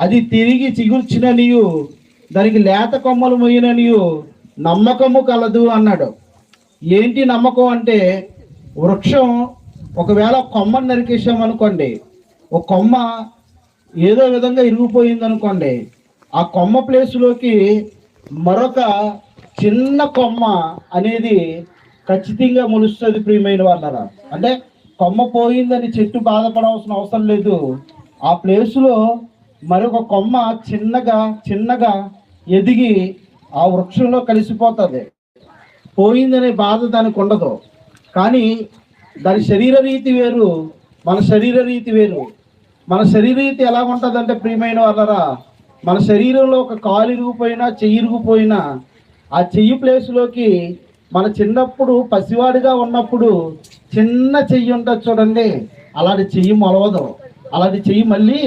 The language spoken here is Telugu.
అది తిరిగి చిగుర్చిననియు దానికి లేత కొమ్మలు మొయ్యననియు నమ్మకము కలదు అన్నాడు. ఏంటి నమ్మకం అంటే, వృక్షం ఒకవేళ కొమ్మను నరికేసామనుకోండి, ఒక కొమ్మ ఏదో విధంగా ఇరిగిపోయింది అనుకోండి, ఆ కొమ్మ ప్లేసులోకి మరొక చిన్న కొమ్మ అనేది ఖచ్చితంగా మొలుస్తుంది. ప్రియమైన వాళ్ళరా, అంటే కొమ్మ పోయిందని చెట్టు బాధపడవలసిన అవసరం లేదు. ఆ ప్లేసులో మరొక కొమ్మ చిన్నగా చిన్నగా ఎదిగి ఆ వృక్షంలో కలిసిపోతుంది. పోయిందనే బాధ దానికి ఉండదు. కానీ దాని శరీర రీతి వేరు, మన శరీర రీతి వేరు. మన శరీర రీతి ఎలా ఉంటుందంటే, ప్రియమైన వాళ్ళరా, మన శరీరంలో ఒక కాలు ఇరిగిపోయినా చెయ్యి ఇరిగిపోయినా ఆ చెయ్యి ప్లేస్లోకి మన చిన్నప్పుడు పసివాడిగా ఉన్నప్పుడు చిన్న చెయ్యి ఉంటుంది చూడండి, అలాంటి చెయ్యి మొలవదు, అలాంటి చెయ్యి మళ్ళీ